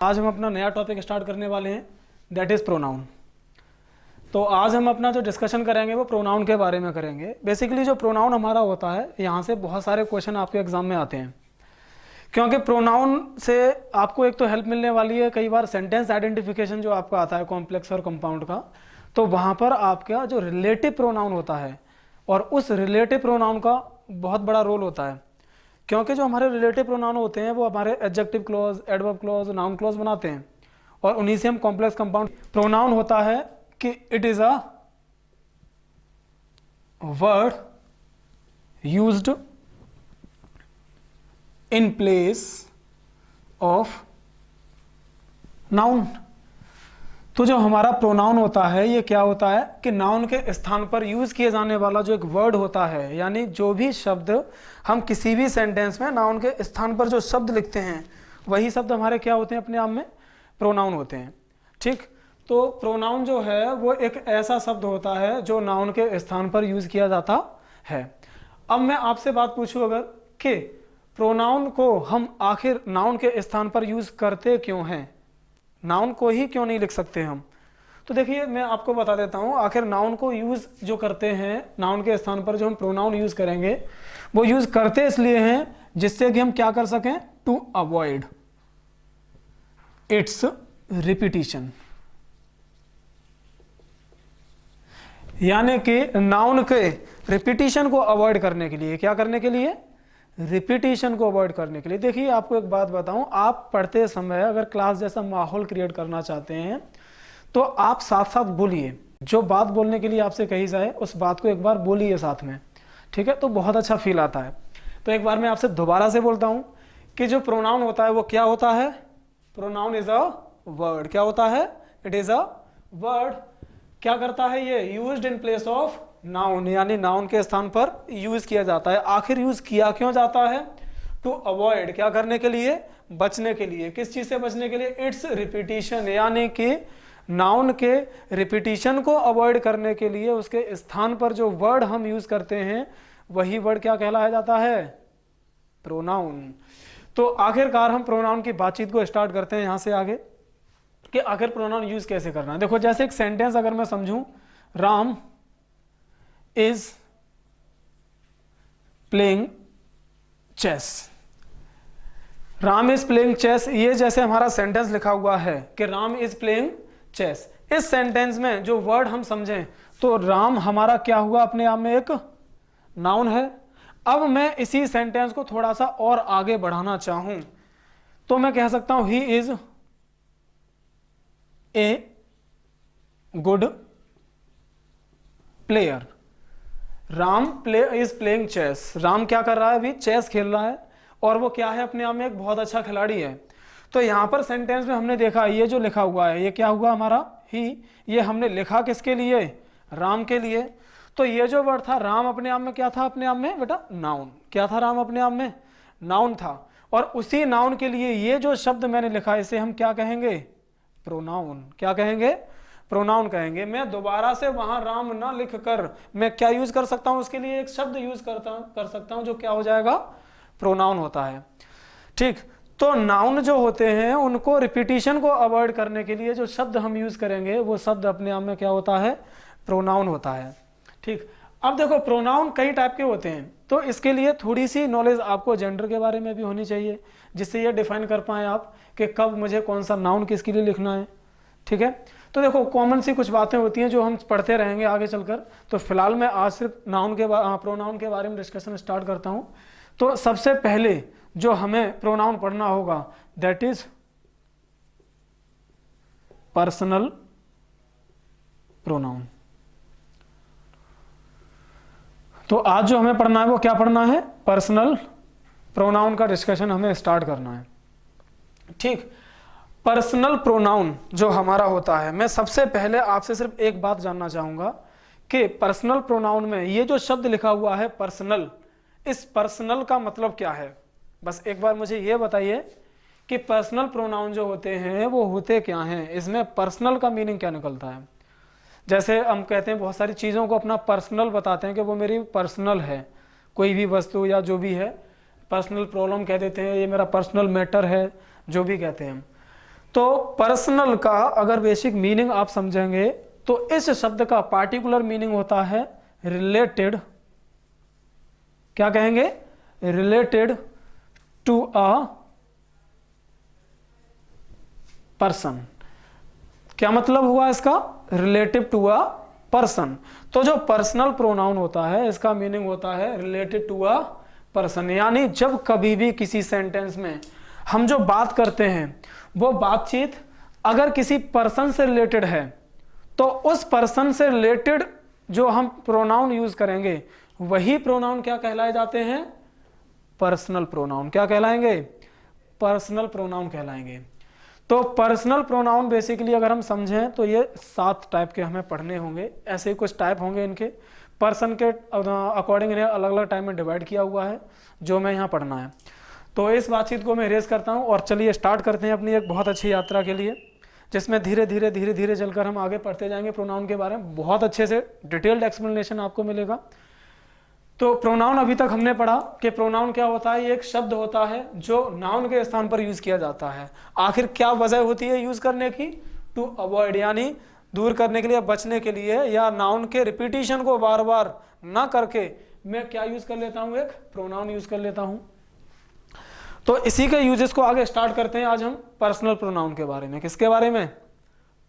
आज हम अपना नया टॉपिक स्टार्ट करने वाले हैं, दैट इज़ प्रोनाउन। तो आज हम अपना जो डिस्कशन करेंगे वो प्रोनाउन के बारे में करेंगे। बेसिकली जो प्रोनाउन हमारा होता है, यहाँ से बहुत सारे क्वेश्चन आपके एग्जाम में आते हैं, क्योंकि प्रोनाउन से आपको एक तो हेल्प मिलने वाली है। कई बार सेंटेंस आइडेंटिफिकेशन जो आपका आता है कॉम्प्लेक्स और कंपाउंड का, तो वहाँ पर आपका जो रिलेटिव प्रोनाउन होता है और उस रिलेटिव प्रोनाउन का बहुत बड़ा रोल होता है, क्योंकि जो हमारे रिलेटिव प्रोनाउन होते हैं वो हमारे adjective clause, adverb clause, noun clause बनाते हैं और उन्हीं से हम कॉम्प्लेक्स कंपाउंड। प्रोनाउन होता है कि it is a word used in place of noun. तो जो हमारा प्रोनाउन होता है ये क्या होता है कि नाउन के स्थान पर यूज किए जाने वाला जो एक वर्ड होता है, यानी जो भी शब्द हम किसी भी सेंटेंस में नाउन के स्थान पर जो शब्द लिखते हैं वही शब्द हमारे क्या होते हैं, अपने आप में प्रोनाउन होते हैं। ठीक, तो प्रोनाउन जो है वो एक ऐसा शब्द होता है जो नाउन के स्थान पर यूज किया जाता है। अब मैं आपसे बात पूछूं अगर कि प्रोनाउन को हम आखिर नाउन के स्थान पर यूज करते क्यों हैं, नाउन को ही क्यों नहीं लिख सकते हम? तो देखिए मैं आपको बता देता हूं, आखिर नाउन को यूज जो करते हैं, नाउन के स्थान पर जो हम प्रोनाउन यूज करेंगे वो यूज करते इसलिए हैं जिससे कि हम क्या कर सकें, टू अवॉइड इट्स रिपीटिशन। यानी कि नाउन के रिपीटिशन को अवॉइड करने के लिए, क्या करने के लिए, रिपीटिशन को अवॉइड करने के लिए। देखिए आपको एक बात बताऊं, आप पढ़ते समय अगर क्लास जैसा माहौल क्रिएट करना चाहते हैं तो आप साथ साथ बोलिए, जो बात बोलने के लिए आपसे कही जाए उस बात को एक बार बोलिए साथ में, ठीक है, तो बहुत अच्छा फील आता है। तो एक बार मैं आपसे दोबारा से बोलता हूं कि जो प्रोनाउन होता है वो क्या होता है, प्रोनाउन इज अ वर्ड। क्या होता है, इट इज अ वर्ड। क्या करता है ये, used in place of noun, यानी नाउन के स्थान पर यूज किया जाता है। आखिर यूज किया क्यों जाता है, टू अवॉइड, क्या करने के लिए, बचने के लिए। किस चीज से बचने के लिए, इट्स रिपीटिशन, यानी कि नाउन के रिपीटिशन को अवॉइड करने के लिए उसके स्थान पर जो वर्ड हम यूज करते हैं वही वर्ड क्या कहलाया जाता है, प्रोनाउन। तो आखिरकार हम प्रोनाउन की बातचीत को स्टार्ट करते हैं यहां से आगे कि आखिर प्रोनाउन यूज कैसे करना है। देखो जैसे एक सेंटेंस अगर मैं समझूं, Ram is playing chess, Ram is playing chess, ये जैसे हमारा सेंटेंस लिखा हुआ है कि राम इज प्लेइंग चेस। इस सेंटेंस में जो वर्ड हम समझें तो राम हमारा क्या हुआ, अपने आप में एक नाउन है। अब मैं इसी सेंटेंस को थोड़ा सा और आगे बढ़ाना चाहूं तो मैं कह सकता हूं he is a good player. Ram is playing chess, Ram क्या कर रहा है, अभी चेस खेल रहा है और वो क्या है, अपने आप में एक बहुत अच्छा खिलाड़ी है। तो यहां पर सेंटेंस में हमने देखा ये जो लिखा हुआ है ये क्या हुआ हमारा, ही, ये हमने लिखा किसके लिए, राम के लिए। तो ये जो वर्ड था राम अपने आप में क्या था, अपने आप में बेटा नाउन। क्या था राम अपने आप में, नाउन था। और उसी नाउन के लिए ये जो शब्द मैंने लिखा इसे हम क्या कहेंगे, प्रोनाउन। क्या कहेंगे, प्रोनाउन कहेंगे। मैं दोबारा से वहां राम ना लिख कर मैं क्या यूज कर सकता हूं, उसके लिए एक शब्द यूज कर सकता हूं जो क्या हो जाएगा, प्रोनाउन होता है। ठीक, तो नाउन जो होते हैं उनको रिपीटिशन को अवॉइड करने के लिए जो शब्द हम यूज करेंगे वो शब्द अपने आप में क्या होता है, प्रोनाउन होता है। ठीक, अब देखो प्रोनाउन कई टाइप के होते हैं, तो इसके लिए थोड़ी सी नॉलेज आपको जेंडर के बारे में भी होनी चाहिए, जिससे ये डिफाइन कर पाए आप कि कब मुझे कौन सा नाउन किसके लिए लिखना है। ठीक है, तो देखो कॉमन सी कुछ बातें होती हैं जो हम पढ़ते रहेंगे आगे चलकर। तो फिलहाल मैं आज सिर्फ नाउन के प्रोनाउन के बारे में डिस्कशन स्टार्ट करता हूं। तो सबसे पहले जो हमें प्रोनाउन पढ़ना होगा दैट इज पर्सनल प्रोनाउन। तो आज जो हमें पढ़ना है वो क्या पढ़ना है, पर्सनल प्रोनाउन का डिस्कशन हमें स्टार्ट करना है। ठीक, पर्सनल प्रोनाउन जो हमारा होता है, मैं सबसे पहले आपसे सिर्फ एक बात जानना चाहूंगा कि पर्सनल प्रोनाउन में ये जो शब्द लिखा हुआ है पर्सनल, इस पर्सनल का मतलब क्या है। बस एक बार मुझे ये बताइए कि पर्सनल प्रोनाउन जो होते हैं वो होते क्या हैं, इसमें पर्सनल का मीनिंग क्या निकलता है। जैसे हम कहते हैं बहुत सारी चीज़ों को अपना पर्सनल बताते हैं कि वो मेरी पर्सनल है, कोई भी वस्तु या जो भी है पर्सनल प्रॉब्लम कह देते हैं, ये मेरा पर्सनल मैटर है, जो भी कहते हैं हम। तो पर्सनल का अगर बेसिक मीनिंग आप समझेंगे तो इस शब्द का पार्टिकुलर मीनिंग होता है रिलेटेड, क्या कहेंगे, रिलेटेड टू अ पर्सन। क्या मतलब हुआ इसका, रिलेटिव टू अ पर्सन। तो जो पर्सनल प्रोनाउन होता है इसका मीनिंग होता है रिलेटेड टू अ पर्सन, यानी जब कभी भी किसी सेंटेंस में हम जो बात करते हैं वो बातचीत अगर किसी पर्सन से रिलेटेड है तो उस पर्सन से रिलेटेड जो हम प्रोनाउन यूज करेंगे वही प्रोनाउन क्या कहलाए जाते हैं, पर्सनल प्रोनाउन। क्या कहलाएंगे, पर्सनल प्रोनाउन कहलाएंगे। तो पर्सनल प्रोनाउन बेसिकली अगर हम समझें तो ये 7 टाइप के हमें पढ़ने होंगे, ऐसे ही कुछ टाइप होंगे इनके। पर्सन के अकॉर्डिंग इन्हें अलग अलग टाइम में डिवाइड किया हुआ है जो मैं यहाँ पढ़ना है। तो इस बातचीत को मैं इरेज करता हूँ और चलिए स्टार्ट करते हैं अपनी एक बहुत अच्छी यात्रा के लिए, जिसमें धीरे धीरे चलकर हम आगे पढ़ते जाएंगे प्रोनाउन के बारे में। बहुत अच्छे से डिटेल्ड एक्सप्लेनेशन आपको मिलेगा। तो प्रोनाउन अभी तक हमने पढ़ा कि प्रोनाउन क्या होता है, ये एक शब्द होता है जो नाउन के स्थान पर यूज किया जाता है। आखिर क्या वजह होती है यूज करने की, टू अवॉइड, यानी दूर करने के लिए, बचने के लिए, या नाउन के रिपीटिशन को बार बार ना करके मैं क्या यूज कर लेता हूं, एक प्रोनाउन यूज कर लेता हूं। तो इसी के यूजेस को आगे स्टार्ट करते हैं। आज हम पर्सनल प्रोनाउन के बारे में, किसके बारे में,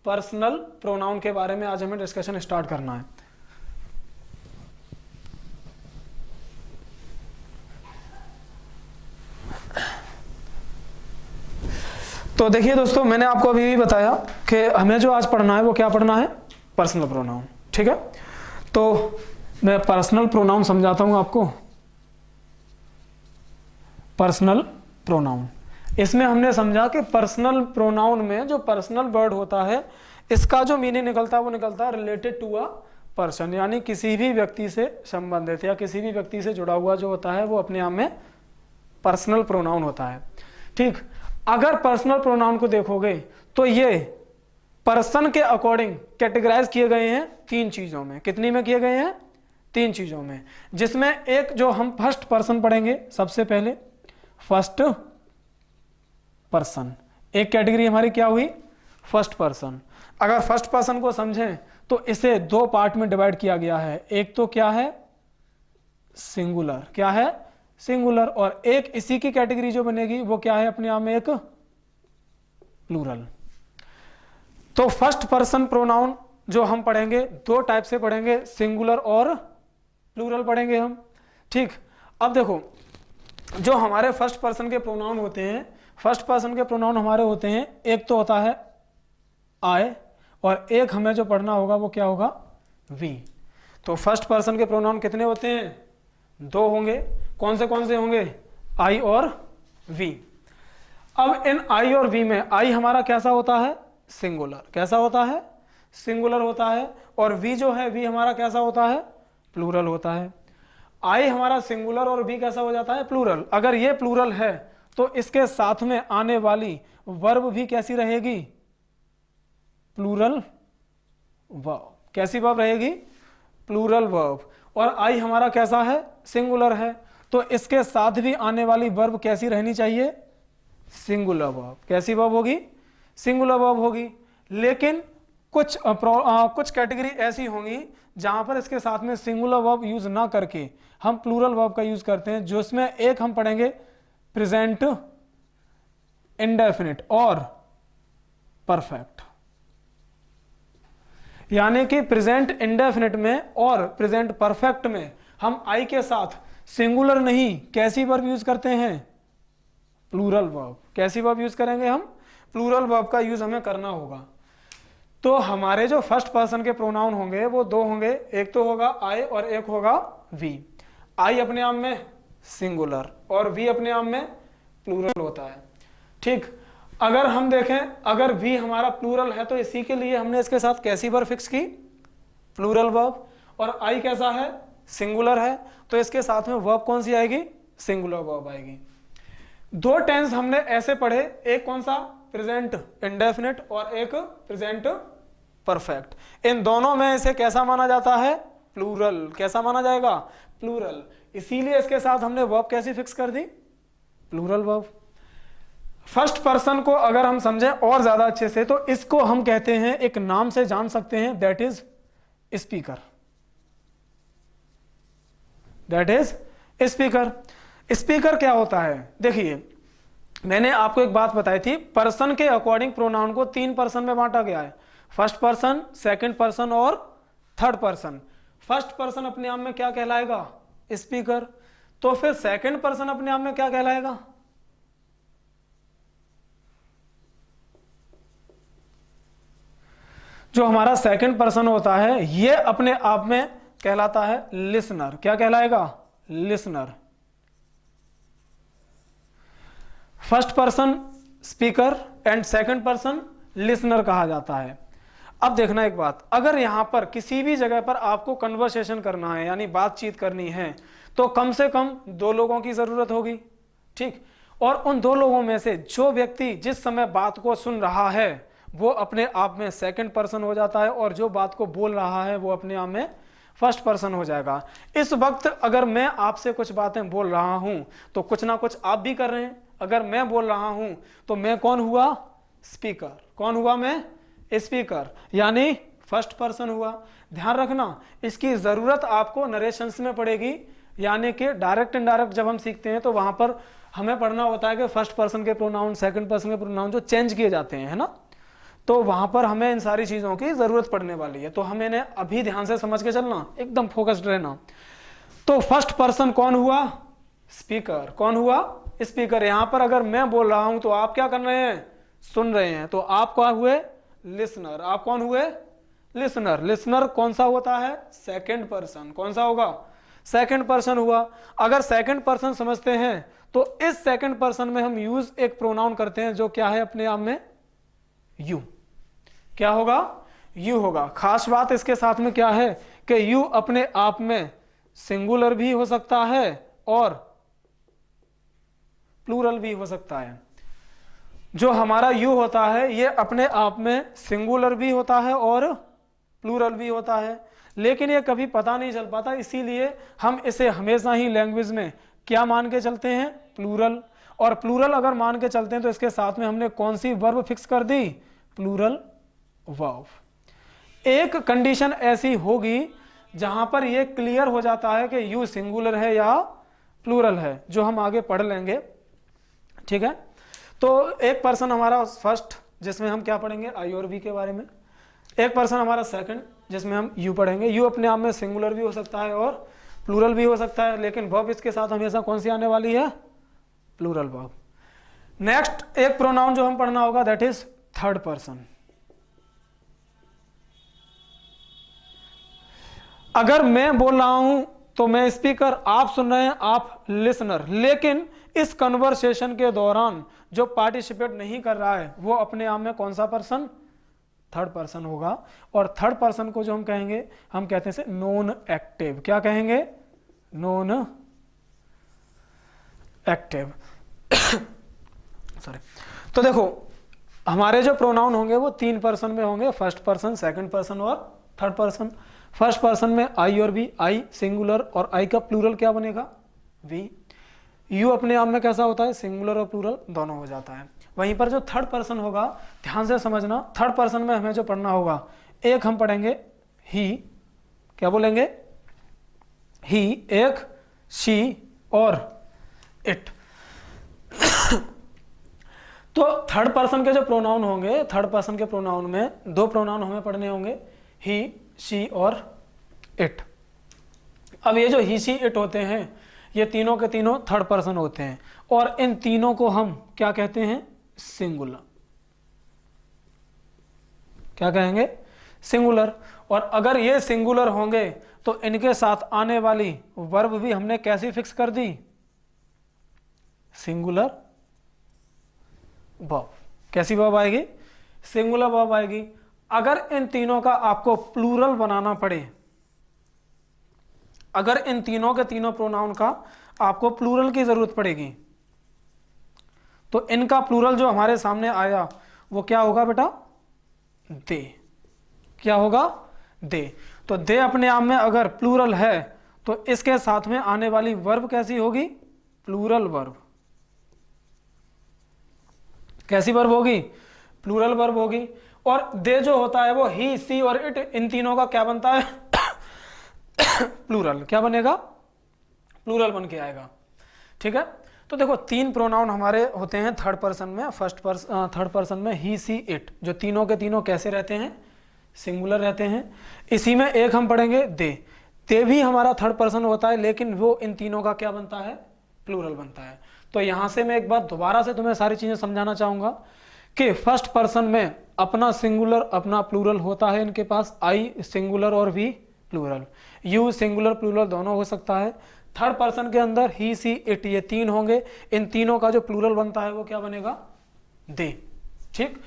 पर्सनल प्रोनाउन के बारे में आज हमें डिस्कशन स्टार्ट करना है। तो देखिए दोस्तों, मैंने आपको अभी भी बताया कि हमें जो आज पढ़ना है वो क्या पढ़ना है, पर्सनल प्रोनाउन। ठीक है, तो मैं पर्सनल प्रोनाउन समझाता हूं आपको। पर्सनल प्रोनाउन, इसमें हमने समझा कि पर्सनल प्रोनाउन में जो पर्सनल वर्ड होता है इसका जो मीनिंग निकलता है वो निकलता है रिलेटेड टू अ पर्सन, यानी किसी भी व्यक्ति से संबंधित या किसी भी व्यक्ति से जुड़ा हुआ जो होता है वो अपने आप में पर्सनल प्रोनाउन होता है। ठीक, अगर पर्सनल प्रोनाउन को देखोगे तो ये पर्सन के अकॉर्डिंग कैटेगराइज किए गए हैं 3 चीजों में। कितनी में किए गए हैं, 3 चीजों में, जिसमें एक जो हम फर्स्ट पर्सन पढ़ेंगे सबसे पहले, फर्स्ट पर्सन। एक कैटेगरी हमारी क्या हुई, फर्स्ट पर्सन। अगर फर्स्ट पर्सन को समझें तो इसे 2 पार्ट में डिवाइड किया गया है। एक तो क्या है, सिंगुलर, क्या है, सिंगुलर, और एक इसी की कैटेगरी जो बनेगी वो क्या है, अपने आप में एक प्लूरल। तो फर्स्ट पर्सन प्रोनाउन जो हम पढ़ेंगे 2 टाइप से पढ़ेंगे, सिंगुलर और प्लूरल पढ़ेंगे हम। ठीक, अब देखो जो हमारे फर्स्ट पर्सन के प्रोनाउन होते हैं, फर्स्ट पर्सन के प्रोनाउन हमारे होते हैं, एक तो होता है आई और एक हमें जो पढ़ना होगा वो क्या होगा, वी। तो फर्स्ट पर्सन के प्रोनाउन कितने होते हैं, 2 होंगे। कौन से होंगे, आई और वी। अब इन आई और वी में आई हमारा कैसा होता है, सिंगुलर, कैसा होता है, सिंगुलर होता है, और वी जो है वी हमारा कैसा होता है, प्लूरल होता है। आई हमारा सिंगुलर और वी कैसा हो जाता है, प्लूरल। अगर ये प्लूरल है तो इसके साथ में आने वाली वर्ब भी कैसी रहेगी, प्लूरल वर्ब। कैसी वर्ब रहेगी, प्लूरल वर्ब। और आई हमारा कैसा है, सिंगुलर है, तो इसके साथ भी आने वाली वर्ब कैसी रहनी चाहिए, सिंगुलर वर्ब। कैसी वर्ब होगी, सिंगुलर वर्ब होगी। लेकिन कुछ कैटेगरी ऐसी होंगी जहां पर इसके साथ में सिंगुलर वर्ब यूज ना करके हम प्लूरल वर्ब का यूज करते हैं, जिसमें एक हम पढ़ेंगे प्रेजेंट इंडेफिनिट और परफेक्ट। यानी कि प्रेजेंट इंडेफिनिट में और प्रेजेंट परफेक्ट में हम आई के साथ सिंगुलर नहीं, कैसी वर्ब यूज करते हैं, प्लूरल वर्ब। कैसी वर्ब यूज करेंगे हम, प्लूरल वर्ब का यूज हमें करना होगा। तो हमारे जो फर्स्ट पर्सन के प्रोनाउन होंगे वो 2 होंगे, एक तो होगा आई और एक होगा वी। आई अपने आप में सिंगुलर और वी अपने आप में प्लूरल होता है। ठीक, अगर हम देखें अगर वी हमारा प्लूरल है तो इसी के लिए हमने इसके साथ कैसी वर्ब फिक्स की, प्लूरल वर्ब। और आई कैसा है, सिंगुलर है, तो इसके साथ में वर्ब कौन सी आएगी, सिंगुलर वर्ब आएगी। 2 टेंस हमने ऐसे पढ़े, एक कौन सा, प्रेजेंट इंडेफिनिट और एक प्रेजेंट परफेक्ट। इन दोनों में इसे कैसा माना जाता है, प्लूरल। कैसा माना जाएगा, प्लूरल। इसीलिए इसके साथ हमने वर्ब कैसी फिक्स कर दी, प्लूरल वर्ब। फर्स्ट पर्सन को अगर हम समझें और ज्यादा अच्छे से तो इसको हम कहते हैं, एक नाम से जान सकते हैं, that is speaker. That is speaker. Speaker क्या होता है? देखिए मैंने आपको एक बात बताई थी, पर्सन के अकॉर्डिंग प्रोनाउन को 3 पर्सन में बांटा गया है, फर्स्ट पर्सन, सेकंड पर्सन और थर्ड पर्सन। फर्स्ट पर्सन अपने आप में क्या कहलाएगा? स्पीकर। तो फिर सेकंड पर्सन अपने आप में क्या कहलाएगा? जो हमारा सेकंड पर्सन होता है ये अपने आप में कहलाता है लिसनर। क्या कहलाएगा? Listener. First person speaker and second person listener कहा जाता है। अब देखना एक बात, अगर यहां पर किसी भी जगह पर आपको कन्वर्सेशन करना है यानी बातचीत करनी है तो कम से कम 2 लोगों की जरूरत होगी, ठीक। और उन 2 लोगों में से जो व्यक्ति जिस समय बात को सुन रहा है वो अपने आप में सेकंड पर्सन हो जाता है और जो बात को बोल रहा है वो अपने आप में फर्स्ट पर्सन हो जाएगा। इस वक्त अगर मैं आपसे कुछ बातें बोल रहा हूं तो कुछ ना कुछ आप भी कर रहे हैं। अगर मैं बोल रहा हूं तो मैं कौन हुआ? स्पीकर। कौन हुआ? मैं स्पीकर, यानी फर्स्ट पर्सन हुआ। ध्यान रखना इसकी जरूरत आपको नरेशंस में पड़ेगी, यानी कि डायरेक्ट इनडायरेक्ट जब हम सीखते हैं तो वहां पर हमें पढ़ना होता है कि फर्स्ट पर्सन के प्रोनाउन, सेकंड पर्सन के प्रोनाउन जो चेंज किए जाते हैं, है ना, तो वहां पर हमें इन सारी चीजों की जरूरत पड़ने वाली है। तो हमें इन्हें अभी ध्यान से समझ के चलना, एकदम फोकस्ड रहना। तो फर्स्ट पर्सन कौन हुआ? स्पीकर। कौन हुआ? स्पीकर। यहां पर अगर मैं बोल रहा हूं तो आप क्या कर रहे हैं? सुन रहे हैं। तो आप क्या हुए? लिसनर। आप कौन हुए? लिसनर। लिसनर कौन सा होता है? Second person. कौन सा होगा? सेकंड पर्सन हुआ। अगर सेकंड पर्सन समझते हैं तो इस सेकंड पर्सन में हम यूज एक प्रोनाउन करते हैं जो क्या है अपने आप में? यू। क्या होगा? यू होगा। खास बात इसके साथ में क्या है कि यू अपने आप में सिंगुलर भी हो सकता है और प्लूरल भी हो सकता है। जो हमारा यू होता है ये अपने आप में सिंगुलर भी होता है और प्लूरल भी होता है, लेकिन ये कभी पता नहीं चल पाता, इसीलिए हम इसे हमेशा ही लैंग्वेज में क्या मान के चलते हैं? प्लूरल। और प्लूरल अगर मान के चलते हैं तो इसके साथ में हमने कौन सी वर्ब फिक्स कर दी? Plural verb. एक कंडीशन ऐसी होगी जहां पर यह क्लियर हो जाता है कि यू सिंगुलर है या प्लूरल है, जो हम आगे पढ़ लेंगे, ठीक है। तो एक पर्सन हमारा फर्स्ट जिसमें हम क्या पढ़ेंगे? आई और वी के बारे में। एक पर्सन हमारा सेकंड जिसमें हम यू पढ़ेंगे। यू अपने आप में सिंगुलर भी हो सकता है और प्लूरल भी हो सकता है, लेकिन वर्ब इसके साथ हमेशा कौन सी आने वाली है? Plural verb. नेक्स्ट एक प्रोनाउन जो हम पढ़ना होगा दैट इज थर्ड पर्सन। अगर मैं बोल रहा हूं तो मैं स्पीकर, आप सुन रहे हैं, आप लिसनर, लेकिन इस कन्वर्सेशन के दौरान जो पार्टिसिपेट नहीं कर रहा है वो अपने आप में कौन सा पर्सन? थर्ड पर्सन होगा। और थर्ड पर्सन को जो हम कहेंगे, हम कहते हैं नॉन एक्टिव। क्या कहेंगे? Non active. सॉरी। तो देखो हमारे जो प्रोनाउन होंगे वो 3 पर्सन में होंगे, फर्स्ट पर्सन, सेकंड पर्सन और थर्ड पर्सन। फर्स्ट पर्सन में आई और वी, आई सिंगुलर और आई का प्लूरल क्या बनेगा? वी। यू अपने आप में कैसा होता है? सिंगुलर और प्लूरल दोनों हो जाता है। वहीं पर जो थर्ड पर्सन होगा, ध्यान से समझना, थर्ड पर्सन में हमें जो पढ़ना होगा, एक हम पढ़ेंगे ही, क्या बोलेंगे? ही, एक शी और इट। तो थर्ड पर्सन के जो प्रोनाउन होंगे, थर्ड पर्सन के प्रोनाउन में 2 प्रोनाउन हमें पढ़ने होंगे, ही, शी और इट। अब ये जो ही, शी, इट होते हैं ये तीनों के तीनों थर्ड पर्सन होते हैं और इन तीनों को हम क्या कहते हैं? सिंगुलर। क्या कहेंगे? सिंगुलर। और अगर ये सिंगुलर होंगे तो इनके साथ आने वाली वर्ब भी हमने कैसी फिक्स कर दी? Singular verb. कैसी वर्ब आएगी? सिंगुलर वर्ब आएगी। अगर इन तीनों का आपको प्लूरल बनाना पड़े, अगर इन तीनों के तीनों प्रोनाउन का आपको प्लूरल की जरूरत पड़ेगी तो इनका प्लूरल जो हमारे सामने आया वो क्या होगा बेटा? दे। क्या होगा? दे। तो दे अपने आप में अगर प्लूरल है तो इसके साथ में आने वाली वर्ब कैसी होगी? Plural verb. कैसी वर्ब होगी? प्लूरल वर्ब होगी। और दे जो होता है वो ही, सी और इट, इन तीनों का क्या बनता है? प्लूरल। क्या बनेगा? प्लूरल बन के आएगा। ठीक है, तो देखो तीन प्रोनाउन हमारे होते हैं थर्ड पर्सन में, थर्ड पर्सन में ही, सी, इट, जो तीनों के तीनों कैसे रहते हैं? सिंगुलर रहते हैं। इसी में एक हम पढ़ेंगे दे। दे भी हमारा थर्ड पर्सन होता है, लेकिन वो इन तीनों का क्या बनता है? प्लूरल बनता है। तो यहां से मैं एक बार दोबारा से तुम्हें सारी चीजें समझाना चाहूंगा कि फर्स्ट पर्सन में अपना सिंगुलर अपना प्लूरल होता है इनके पास, आई सिंगुलर और we plural, you singular plural दोनों हो सकता है। थर्ड पर्सन के अंदर ही, सी, इट, ये तीन होंगे। इन तीनों का जो प्लूरल बनता है वो क्या बनेगा? दे। ठीक,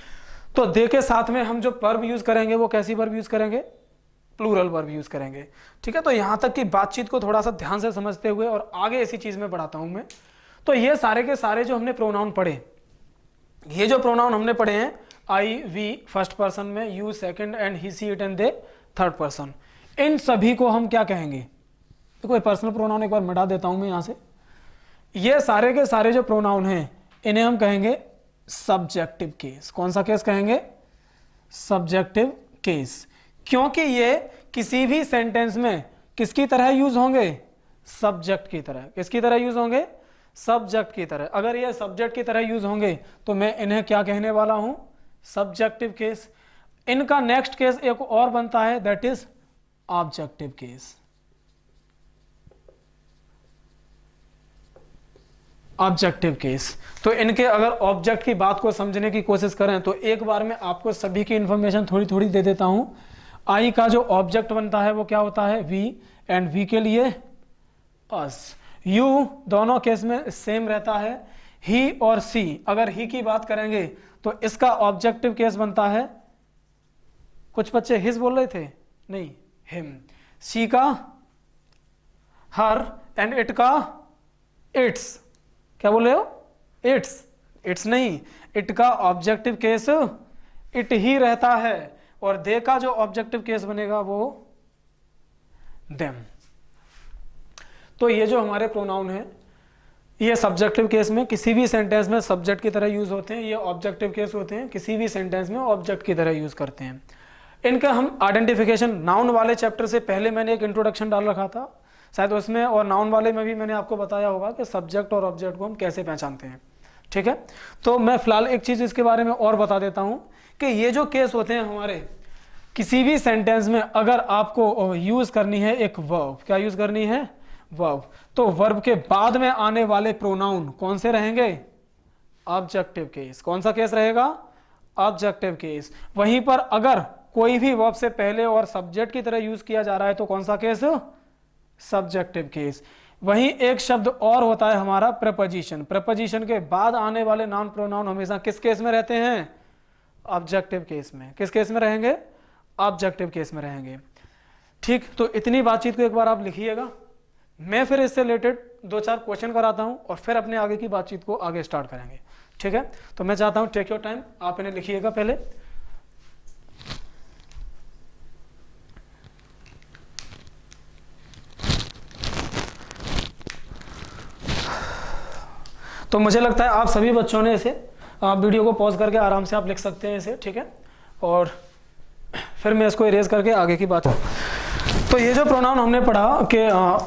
तो दे के साथ में हम जो वर्ब यूज करेंगे वो कैसी वर्ब यूज करेंगे? प्लूरल वर्ब यूज करेंगे। ठीक है, तो यहां तक की बातचीत को थोड़ा सा ध्यान से समझते हुए और आगे इसी चीज में बढ़ाता हूं मैं। तो ये सारे के सारे जो हमने प्रोनाउन पढ़े, ये जो प्रोनाउन हमने पढ़े हैं, आई, वी फर्स्ट पर्सन में, you second, and he, she, it and they third person, इन सभी को हम क्या कहेंगे? तो कोई पर्सनल प्रोनाउन एक बार मिटा देता हूं मैं यहां से। ये सारे के सारे जो प्रोनाउन हैं इन्हें हम कहेंगे सब्जेक्टिव केस। कौन सा केस कहेंगे? Subjective case. क्योंकि ये किसी भी सेंटेंस में किसकी तरह यूज होंगे? सब्जेक्ट की तरह। किसकी तरह यूज होंगे? सब्जेक्ट की तरह। अगर ये सब्जेक्ट की तरह यूज होंगे तो मैं इन्हें क्या कहने वाला हूं? Subjective case. इनका नेक्स्ट केस एक और बनता है, that is objective case. Objective case. तो इनके अगर ऑब्जेक्ट की बात को समझने की कोशिश करें तो एक बार मैं आपको सभी की इंफॉर्मेशन थोड़ी थोड़ी दे देता हूं। आई का जो ऑब्जेक्ट बनता है वो क्या होता है? वी, एंड वी के लिए अस। यू दोनों केस में सेम रहता है। ही और सी, अगर ही की बात करेंगे तो इसका ऑब्जेक्टिव केस बनता है, कुछ बच्चे हिज बोल रहे थे, नहीं, हिम। सी का हर, एंड इट का इट्स। क्या बोल रहे हो? इट्स। इट्स नहीं, इट का ऑब्जेक्टिव केस इट ही रहता है, और दे का जो ऑब्जेक्टिव केस बनेगा वो देम। तो ये जो हमारे प्रोनाउन है ये सब्जेक्टिव केस में किसी भी सेंटेंस में सब्जेक्ट की तरह यूज होते हैं, ये ऑब्जेक्टिव केस होते हैं किसी भी सेंटेंस में ऑब्जेक्ट की तरह यूज करते हैं। इनका हम आइडेंटिफिकेशन, नाउन वाले चैप्टर से पहले मैंने एक इंट्रोडक्शन डाल रखा था शायद उसमें, और नाउन वाले में भी मैंने आपको बताया होगा कि सब्जेक्ट और ऑब्जेक्ट को हम कैसे पहचानते हैं। ठीक है, तो मैं फिलहाल एक चीज इसके बारे में और बता देता हूं कि ये जो केस होते हैं हमारे, किसी भी सेंटेंस में अगर आपको यूज करनी है एक वर्ब, क्या यूज करनी है? वर्ब, तो वर्ब के बाद में आने वाले प्रोनाउन कौन से रहेंगे? Objective case. कौन सा केस रहेगा? Objective case. वहीं पर अगर कोई भी वर्ब से पहले और सब्जेक्ट की तरह यूज किया जा रहा है तो कौन सा केस? Subjective case. वहीं एक शब्द और होता है हमारा प्रेपोजिशन। प्रेपोजिशन के बाद आने वाले नाउन प्रोनाउन हमेशा किस केस में रहते हैं? ऑब्जेक्टिव केस में। किस केस में रहेंगे? ऑब्जेक्टिव केस में रहेंगे। ठीक, तो इतनी बातचीत को एक बार आप लिखिएगा। मैं फिर इससे रिलेटेड 2-4 क्वेश्चन कराता हूं और फिर अपने आगे की बातचीत को आगे स्टार्ट करेंगे। ठीक है, तो मैं चाहता हूं टेक योर टाइम, आप इन्हें लिखिएगा पहले। तो मुझे लगता है आप सभी बच्चों ने इसे वीडियो को पॉज करके आराम से आप लिख सकते हैं इसे। ठीक है, और फिर मैं इसको इरेज करके आगे की बात। तो ये जो प्रोनाउन हमने पढ़ा कि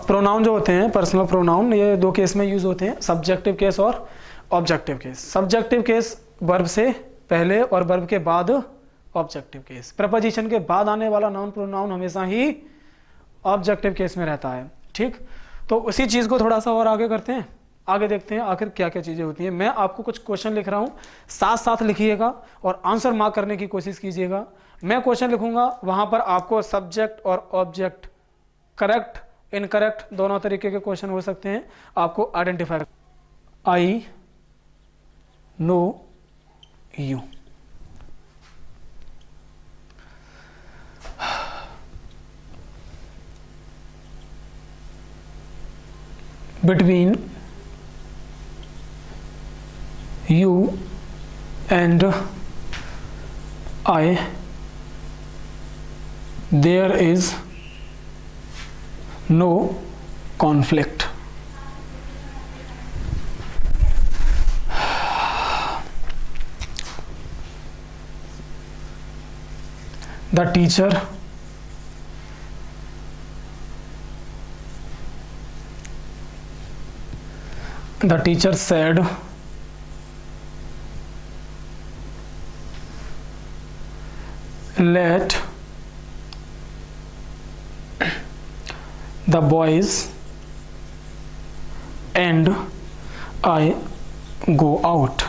प्रोनाउन जो होते हैं पर्सनल प्रोनाउन, ये 2 केस में यूज होते हैं, सब्जेक्टिव केस और objective case. Subjective case verb से पहले और वर्ब के बाद ऑब्जेक्टिव केस। प्रपोजिशन के बाद आने वाला नाउन प्रोनाउन हमेशा ही ऑब्जेक्टिव केस में रहता है। ठीक, तो उसी चीज को थोड़ा सा और आगे करते हैं, आगे देखते हैं आखिर क्या क्या चीजें होती हैं। मैं आपको कुछ क्वेश्चन लिख रहा हूं, साथ साथ लिखिएगा और आंसर मार्क करने की कोशिश कीजिएगा। मैं क्वेश्चन लिखूंगा, वहां पर आपको सब्जेक्ट और ऑब्जेक्ट, करेक्ट इनकरेक्ट दोनों तरीके के क्वेश्चन हो सकते हैं, आपको identify. I know you. Between you and I there is no conflict. The teacher said let the boys and I go out.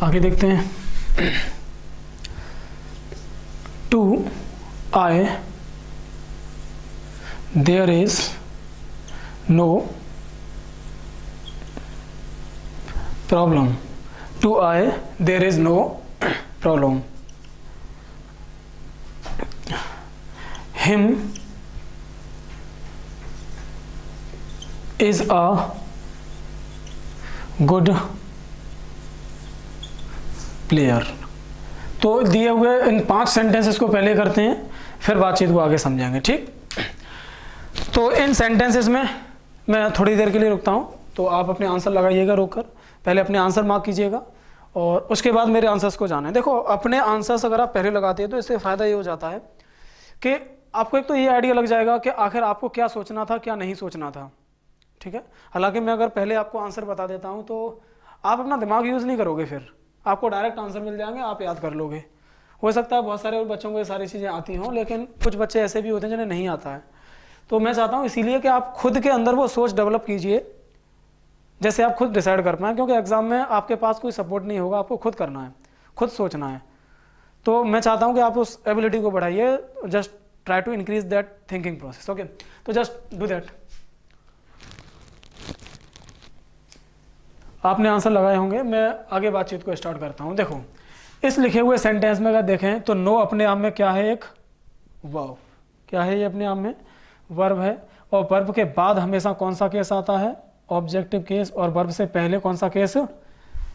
आगे देखते हैं। To I there is no problem. To I there is no problem. Him is a good player. तो दिए हुए इन 5 sentences को पहले करते हैं, फिर बातचीत को आगे समझेंगे, ठीक। तो इन सेंटेंसेस में मैं थोड़ी देर के लिए रुकता हूँ, तो आप अपने आंसर लगाइएगा रोककर, पहले अपने आंसर मार्क कीजिएगा और उसके बाद मेरे आंसर्स को जाना है। देखो अपने आंसर्स अगर आप पहले लगाते हैं तो इससे फ़ायदा ये हो जाता है कि आपको एक तो ये आइडिया लग जाएगा कि आखिर आपको क्या सोचना था, क्या नहीं सोचना था, ठीक है। हालांकि मैं अगर पहले आपको आंसर बता देता हूँ तो आप अपना दिमाग यूज़ नहीं करोगे, फिर आपको डायरेक्ट आंसर मिल जाएंगे, आप याद कर लोगे। हो सकता है बहुत सारे बच्चों को ये सारी चीज़ें आती हों, लेकिन कुछ बच्चे ऐसे भी होते हैं जिन्हें नहीं आता है। तो मैं चाहता हूँ इसीलिए कि आप खुद के अंदर वो सोच डेवलप कीजिए, जैसे आप खुद डिसाइड कर पाएँ, क्योंकि एग्जाम में आपके पास कोई सपोर्ट नहीं होगा, आपको खुद करना है, खुद सोचना है। तो मैं चाहता हूँ कि आप उस एबिलिटी को बढ़ाइए, just try to increase that thinking process, okay. तो जस्ट डू दैट। आपने आंसर लगाए होंगे, मैं आगे बातचीत को स्टार्ट करता हूँ। देखो इस लिखे हुए सेंटेंस में अगर देखें तो नो अपने आप में क्या है, एक वर्ब। क्या है ये? अपने आप में वर्ब है, और वर्ब के बाद हमेशा कौन सा केस आता है? ऑब्जेक्टिव केस, और वर्ब से पहले कौन सा केस?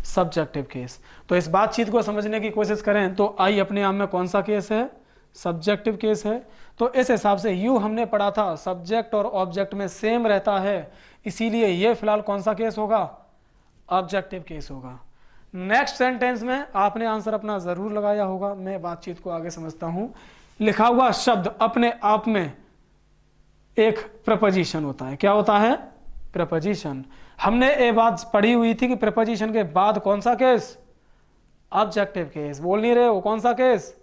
Subjective case. तो इस बातचीत को समझने की कोशिश करें तो आई अपने आप में कौन सा केस है? सब्जेक्टिव केस है। तो इस हिसाब से यू हमने पढ़ा था सब्जेक्ट और ऑब्जेक्ट में सेम रहता है, इसीलिए ये फिलहाल कौन सा केस होगा? ऑब्जेक्टिव केस होगा। नेक्स्ट सेंटेंस में आपने आंसर अपना जरूर लगाया होगा, मैं बातचीत को आगे समझता हूं। लिखा हुआ शब्द अपने आप में एक प्रपोजिशन होता है। क्या होता है? प्रपोजिशन। हमने ये बात पढ़ी हुई थी कि प्रपोजिशन के बाद कौन सा केस? Objective case. बोल नहीं रहे हो? कौन सा केस?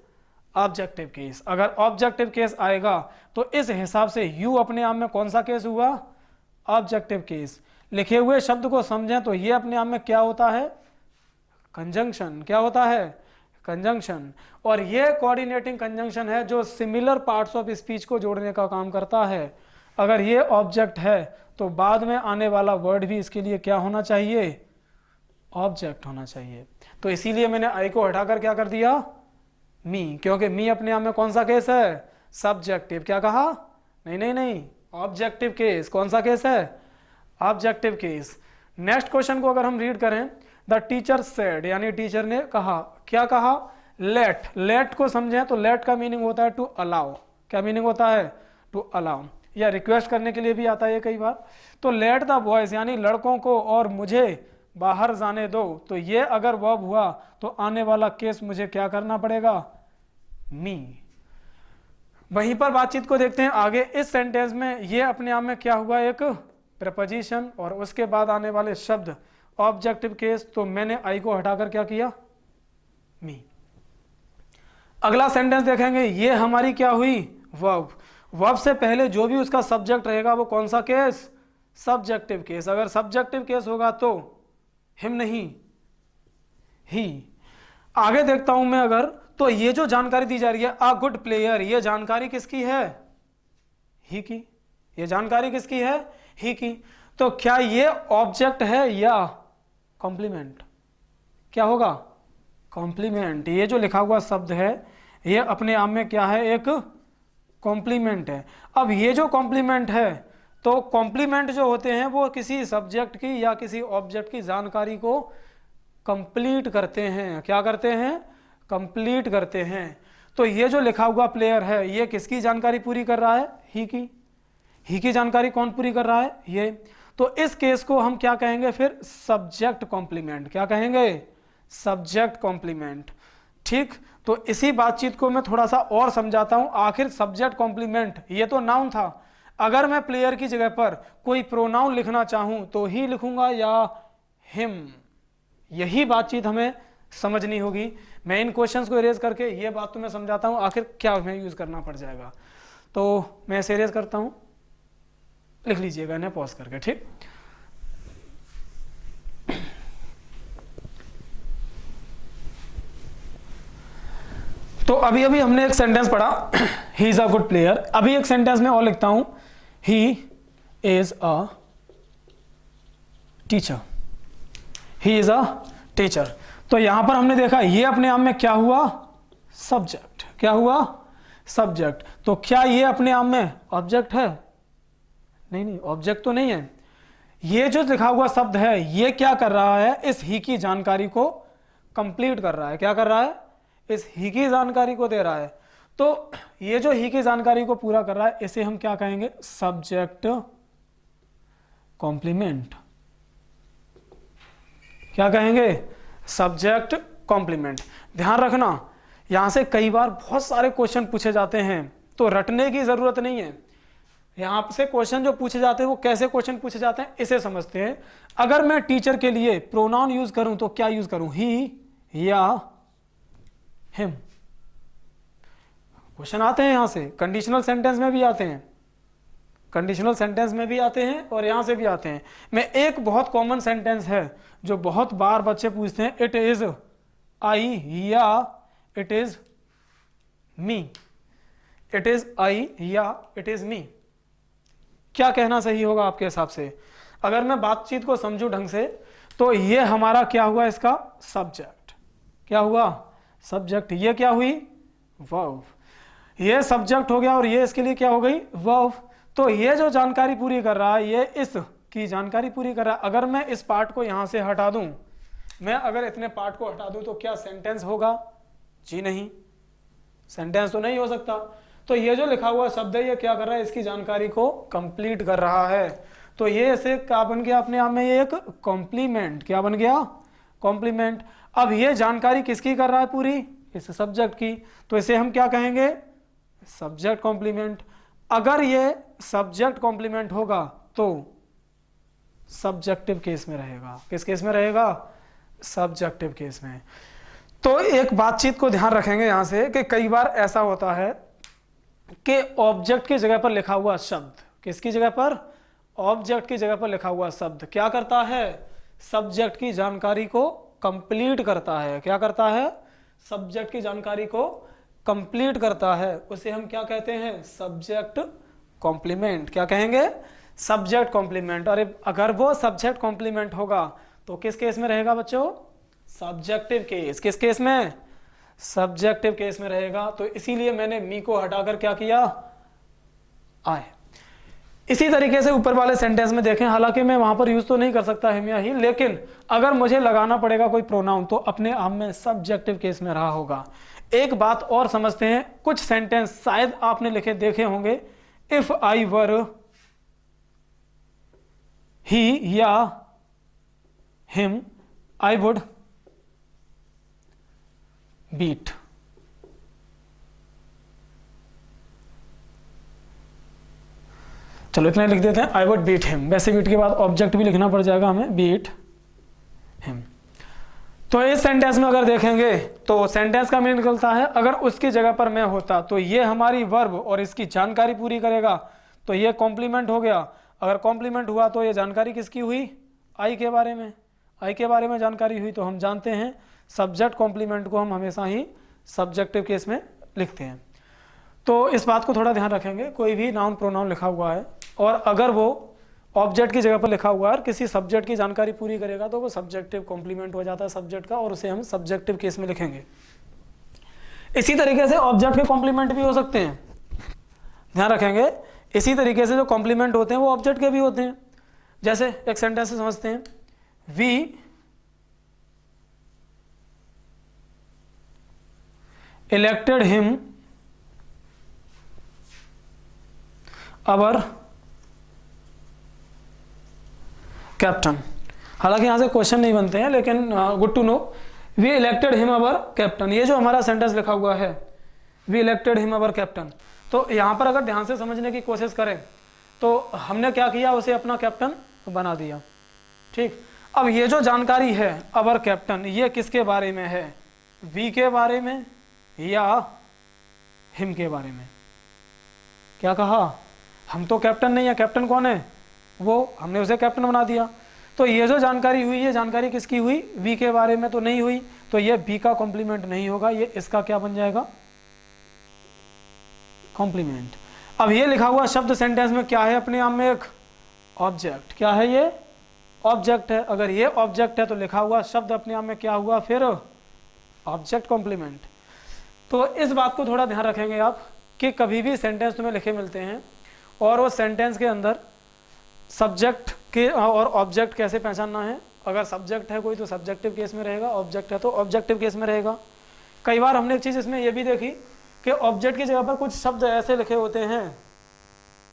Objective case. अगर ऑब्जेक्टिव केस आएगा तो इस हिसाब से यू अपने आप में कौन सा केस हुआ? Objective case. लिखे हुए शब्द को समझें तो ये अपने आप में क्या होता है? कंजंक्शन। क्या होता है? कंजंक्शन। और ये कोऑर्डिनेटिंग कंजंक्शन है जो सिमिलर पार्ट्स ऑफ स्पीच को जोड़ने का काम करता है। अगर ये ऑब्जेक्ट है तो बाद में आने वाला वर्ड भी इसके लिए क्या होना चाहिए? ऑब्जेक्ट होना चाहिए। तो इसीलिए मैंने आई को हटाकर क्या कर दिया? मी, क्योंकि मी अपने आप में कौन सा केस है? सब्जेक्टिव। क्या कहा? नहीं नहीं नहीं, ऑब्जेक्टिव केस। कौन सा केस है? Objective case. नेक्स्ट क्वेश्चन को अगर हम रीड करें, द टीचर सेड, यानी टीचर ने कहा। क्या कहा? लेट। लेट को समझें तो लेट का मीनिंग होता है टू अलाउ। क्या मीनिंग होता है? टू अलाउ, या रिक्वेस्ट करने के लिए भी आता है कई बार। तो लेट द बॉयज, यानी लड़कों को और मुझे बाहर जाने दो। तो ये अगर वर्ब हुआ तो आने वाला केस मुझे क्या करना पड़ेगा? मी। वहीं पर बातचीत को देखते हैं आगे। इस सेंटेंस में ये अपने आप में क्या हुआ? एक प्रपोजिशन, और उसके बाद आने वाले शब्द ऑब्जेक्टिव केस। तो मैंने आई को हटाकर क्या किया? मी। अगला सेंटेंस देखेंगे, ये हमारी क्या हुई? वर्ब। वर्ब से पहले जो भी उसका सब्जेक्ट रहेगा वो कौन सा केस? Subjective case. अगर सब्जेक्टिव केस होगा तो हिम नहीं, ही। आगे देखता हूं मैं अगर, तो ये जो जानकारी दी जा रही है अ गुड प्लेयर, ये जानकारी किसकी है? ही की। ये जानकारी किसकी है? ही की। तो क्या ये ऑब्जेक्ट है या कॉम्प्लीमेंट? क्या होगा? कॉम्प्लीमेंट। ये जो लिखा हुआ शब्द है ये अपने आप में क्या है? एक कॉम्प्लीमेंट है। अब ये जो कॉम्प्लीमेंट है, तो कॉम्प्लीमेंट जो होते हैं वो किसी सब्जेक्ट की या किसी ऑब्जेक्ट की जानकारी को कंप्लीट करते हैं। क्या करते हैं? कंप्लीट करते हैं। तो ये जो लिखा हुआ प्लेयर है ये किसकी जानकारी पूरी कर रहा है? ही की। ही की जानकारी कौन पूरी कर रहा है? ये। तो इस केस को हम क्या कहेंगे फिर, सब्जेक्ट कॉम्प्लीमेंट। क्या कहेंगे, सब्जेक्ट कॉम्प्लीमेंट। ठीक, तो इसी बातचीत को मैं थोड़ा सा और समझाता हूं। आखिर सब्जेक्ट कॉम्प्लीमेंट ये तो नाउन था, अगर मैं प्लेयर की जगह पर कोई प्रोनाउन लिखना चाहूं तो ही लिखूंगा या हिम, यही बातचीत हमें समझनी होगी। मैं इन क्वेश्चंस को इरेज करके ये बात तो मैं समझाता हूं आखिर क्या हमें यूज करना पड़ जाएगा। तो मैं इसे इरेज करता हूं, लिख लीजिएगा इन्हें पॉज करके। ठीक, तो अभी अभी हमने एक सेंटेंस पढ़ा, he is a good player. अभी एक सेंटेंस में और लिखता हूं, he is a teacher. He is a teacher. तो यहां पर हमने देखा ये अपने आप में क्या हुआ, सब्जेक्ट। क्या हुआ, सब्जेक्ट। तो क्या ये अपने आप में ऑब्जेक्ट है, नहीं नहीं, ऑब्जेक्ट तो नहीं है। ये जो लिखा हुआ शब्द है ये क्या कर रहा है, इस ही की जानकारी को कंप्लीट कर रहा है। क्या कर रहा है, इस ही की जानकारी को दे रहा है। तो ये जो ही की जानकारी को पूरा कर रहा है इसे हम क्या कहेंगे, सब्जेक्ट कॉम्प्लीमेंट। क्या कहेंगे, सब्जेक्ट कॉम्प्लीमेंट। ध्यान रखना यहां से कई बार बहुत सारे क्वेश्चन पूछे जाते हैं, तो रटने की जरूरत नहीं है। यहां से क्वेश्चन जो पूछे जाते हैं वो कैसे क्वेश्चन पूछे जाते हैं इसे समझते हैं। अगर मैं टीचर के लिए प्रोनाउन यूज करूं तो क्या यूज करूं, ही या हिम। क्वेश्चन आते हैं यहां से, कंडीशनल सेंटेंस में भी आते हैं, कंडीशनल सेंटेंस में भी आते हैं और यहां से भी आते हैं। मैं एक बहुत कॉमन सेंटेंस है जो बहुत बार बच्चे पूछते हैं, इट इज आई या it is me. It is I या इट इज मी, क्या कहना सही होगा आपके हिसाब से? अगर मैं बातचीत को समझूं ढंग से तो ये हमारा क्या हुआ, इसका सब्जेक्ट। क्या हुआ, सब्जेक्ट। ये क्या हुई, वर्ब। ये सब्जेक्ट हो गया और ये इसके लिए क्या हो गई, वर्ब। तो ये जो जानकारी पूरी कर रहा है ये इस की जानकारी पूरी कर रहा है। अगर मैं इस पार्ट को यहां से हटा दूं, मैं अगर इतने पार्ट को हटा दूं तो क्या सेंटेंस होगा, जी नहीं, सेंटेंस तो नहीं हो सकता। तो ये जो लिखा हुआ शब्द है ये क्या कर रहा है, इसकी जानकारी को कंप्लीट कर रहा है। तो ये ऐसे क्या बन गया अपने आप में, ये एक कॉम्प्लीमेंट। क्या बन गया, कॉम्प्लीमेंट। अब ये जानकारी किसकी कर रहा है पूरी, इस सब्जेक्ट की, तो इसे हम क्या कहेंगे, सब्जेक्ट कॉम्प्लीमेंट। अगर ये सब्जेक्ट कॉम्प्लीमेंट होगा तो सब्जेक्टिव केस में रहेगा। किस केस में रहेगा, सब्जेक्टिव केस में। तो एक बातचीत को ध्यान रखेंगे यहां से कि कई बार ऐसा होता है कि ऑब्जेक्ट की जगह पर लिखा हुआ शब्द, किसकी जगह पर, ऑब्जेक्ट की जगह पर लिखा हुआ शब्द क्या करता है, सब्जेक्ट की जानकारी को कंप्लीट करता है। क्या करता है, सब्जेक्ट की जानकारी को कंप्लीट करता है। उसे हम क्या कहते हैं, सब्जेक्ट कॉम्प्लीमेंट। क्या कहेंगे, सब्जेक्ट कॉम्प्लीमेंट। और अगर वो सब्जेक्ट कॉम्प्लीमेंट होगा तो किस केस में रहेगा बच्चों, सब्जेक्टिव केस। किस केस में, सब्जेक्टिव केस में रहेगा। तो इसीलिए मैंने मी को हटाकर क्या किया, आए। इसी तरीके से ऊपर वाले सेंटेंस में देखें, हालांकि मैं वहां पर यूज तो नहीं कर सकता हिम या ही, लेकिन अगर मुझे लगाना पड़ेगा कोई प्रोनाउन तो अपने आप में सब्जेक्टिव केस में रहा होगा। एक बात और समझते हैं, कुछ सेंटेंस शायद आपने लिखे देखे होंगे, इफ आई वर ही या हिम आई वुड बीट। चलो इतना लिख देते हैं, आई वुड बीट हिम। वैसे बीट के बाद ऑब्जेक्ट भी लिखना पड़ जाएगा हमें, बीट हिम। तो इस सेंटेंस में अगर देखेंगे तो सेंटेंस का मीनिंग निकलता है, अगर उसकी जगह पर मैं होता तो ये हमारी वर्ब और इसकी जानकारी पूरी करेगा, तो ये कॉम्प्लीमेंट हो गया। अगर कॉम्प्लीमेंट हुआ तो ये जानकारी किसकी हुई, आई के बारे में। आई के बारे में जानकारी हुई तो हम जानते हैं सब्जेक्ट कॉम्प्लीमेंट को हम हमेशा ही सब्जेक्टिव केस में लिखते हैं। तो इस बात को थोड़ा ध्यान रखेंगे, कोई भी नाउन प्रोनाउन लिखा हुआ है और अगर वो ऑब्जेक्ट की जगह पर लिखा हुआ है और किसी सब्जेक्ट की जानकारी पूरी करेगा तो वो सब्जेक्टिव कॉम्प्लीमेंट हो जाता है सब्जेक्ट का, और उसे हम सब्जेक्टिव केस में लिखेंगे। इसी तरीके से ऑब्जेक्ट के कॉम्प्लीमेंट भी हो सकते हैं, ध्यान रखेंगे। इसी तरीके से जो कॉम्प्लीमेंट होते हैं वो ऑब्जेक्ट के भी होते हैं। जैसे एक सेंटेंस से समझते हैं, we elected him our captain. हालांकि यहाँ से क्वेश्चन नहीं बनते हैं, लेकिन good to know. We elected him our captain, ये जो हमारा सेंटेंस लिखा हुआ है, we elected him our captain, तो यहाँ पर अगर ध्यान से समझने की कोशिश करें तो हमने क्या किया, उसे अपना कैप्टन बना दिया। ठीक, अब ये जो जानकारी है अवर कैप्टन, ये किसके बारे में है, वी के बारे में या हिम के बारे में? क्या कहा, हम तो कैप्टन नहीं है, कैप्टन कौन है, वो, हमने उसे कैप्टन बना दिया। तो ये जो जानकारी हुई, ये जानकारी किसकी हुई, वी के बारे में तो नहीं हुई, तो ये बी का कॉम्प्लीमेंट नहीं होगा, ये इसका क्या बन जाएगा, कॉम्प्लीमेंट। अब ये लिखा हुआ शब्द सेंटेंस में क्या है, अपने आप में एक ऑब्जेक्ट। क्या है ये, ऑब्जेक्ट है। अगर ये ऑब्जेक्ट है तो लिखा हुआ शब्द अपने आप में क्या हुआ, फिर ऑब्जेक्ट कॉम्प्लीमेंट। तो इस बात को थोड़ा ध्यान रखेंगे आप कि कभी भी सेंटेंस तुम्हें लिखे मिलते हैं और वो सेंटेंस के अंदर सब्जेक्ट के और ऑब्जेक्ट कैसे पहचानना है। अगर सब्जेक्ट है कोई तो सब्जेक्टिव केस में रहेगा, ऑब्जेक्ट है तो ऑब्जेक्टिव केस में रहेगा। कई बार हमने एक चीज़ इसमें यह भी देखी कि ऑब्जेक्ट की जगह पर कुछ शब्द ऐसे लिखे होते हैं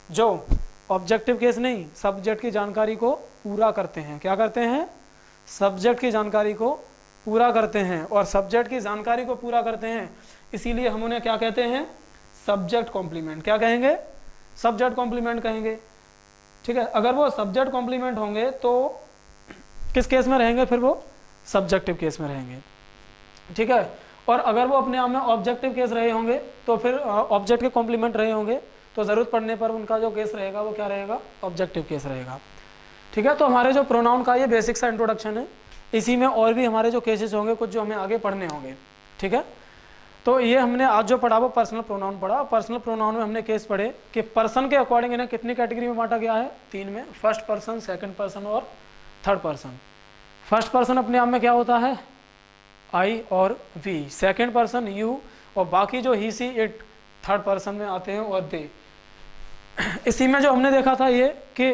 जो ऑब्जेक्टिव केस नहीं, सब्जेक्ट की जानकारी को पूरा करते हैं। क्या करते हैं, सब्जेक्ट की जानकारी को पूरा करते हैं, और सब्जेक्ट की जानकारी को पूरा करते हैं, इसीलिए हम उन्हें क्या कहते हैं, सब्जेक्ट कॉम्प्लीमेंट। क्या कहेंगे, सब्जेक्ट कॉम्प्लीमेंट कहेंगे। ठीक है, अगर वो सब्जेक्ट कॉम्प्लीमेंट होंगे तो किस केस में रहेंगे, फिर वो सब्जेक्टिव केस में रहेंगे। ठीक है, और अगर वो अपने आप में ऑब्जेक्टिव केस रहे होंगे तो फिर ऑब्जेक्ट के कॉम्प्लीमेंट रहे होंगे तो ज़रूरत पड़ने पर उनका जो केस रहेगा वो क्या रहेगा, ऑब्जेक्टिव केस रहेगा। ठीक है, तो हमारे जो प्रोनाउन का ये बेसिक सा इंट्रोडक्शन है, इसी में और भी हमारे जो केसेस होंगे कुछ जो हमें आगे पढ़ने होंगे। ठीक है, तो ये हमने आज जो पढ़ा वो पर्सनल प्रोनाउन पढ़ा। पर्सनल प्रोनाउन में हमने केस पढ़े कि पर्सन के अकॉर्डिंग इन्हें कितनी कैटेगरी में बांटा गया है, 3 में, फर्स्ट पर्सन, सेकंड पर्सन और थर्ड पर्सन। फर्स्ट पर्सन अपने आप में क्या होता है, आई और वी, सेकंड पर्सन यू, और बाकी जो ही सी इट थर्ड पर्सन में आते हैं और दे। इसी में जो हमने देखा था ये कि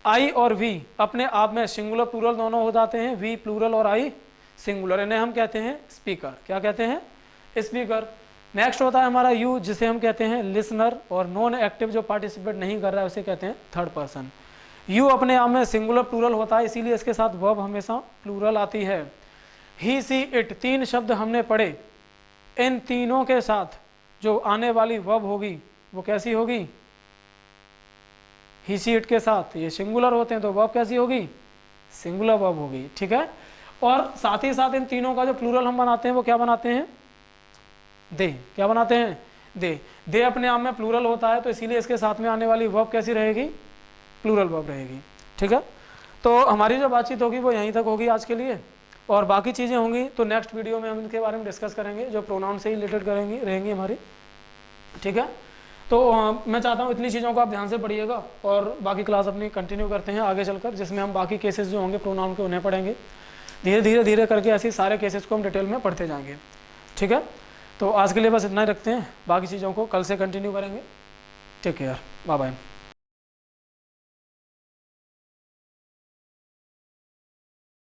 आई और वी अपने आप में सिंगुलर प्लूरल दोनों हो जाते हैं, वी प्लूरल और आई सिंगुलर, इन्हें हम कहते हैं स्पीकर। क्या कहते हैं, स्पीकर। नेक्स्ट होता है हमारा यू, जिसे हम कहते हैं लिसनर, और नॉन एक्टिव जो पार्टिसिपेट नहीं कर रहा है उसे कहते हैं थर्ड पर्सन। यू अपने आप में सिंगुलर प्लूरल होता है, इसीलिए इसके साथ वर्ब हमेशा प्लूरल आती है। ही सी इट 3 शब्द हमने पढ़े, इन तीनों के साथ जो आने वाली वर्ब होगी वो कैसी होगी, ही सी इट के साथ ये सिंगुलर होते हैं तो वर्ब कैसी होगी, सिंगुलर वर्ब होगी। ठीक है, और साथ ही साथ इन तीनों का जो प्लूरल हम बनाते हैं वो क्या बनाते हैं, दे। क्या बनाते हैं, दे। दे अपने आप में प्लूरल होता है तो इसीलिए इसके साथ में आने वाली वर्ब कैसी रहेगी, प्लूरल वर्ब रहेगी। ठीक है, तो हमारी जो बातचीत होगी वो यहीं तक होगी आज के लिए, और बाकी चीज़ें होंगी तो नेक्स्ट वीडियो में हम इनके बारे में डिस्कस करेंगे, जो प्रोनाउन से ही रिलेटेड रहेंगी हमारी। ठीक है, तो मैं चाहता हूँ इतनी चीज़ों को आप ध्यान से पढ़िएगा, और बाकी क्लास अपनी कंटिन्यू करते हैं आगे चलकर, जिसमें हम बाकी केसेस जो होंगे प्रोनाउन के उन्हें पढ़ेंगे। धीरे धीरे करके ऐसे सारे केसेस को हम डिटेल में पढ़ते जाएंगे। ठीक है, तो आज के लिए बस इतना ही रखते हैं, बाकी चीज़ों को कल से कंटिन्यू करेंगे। Take care, bye bye.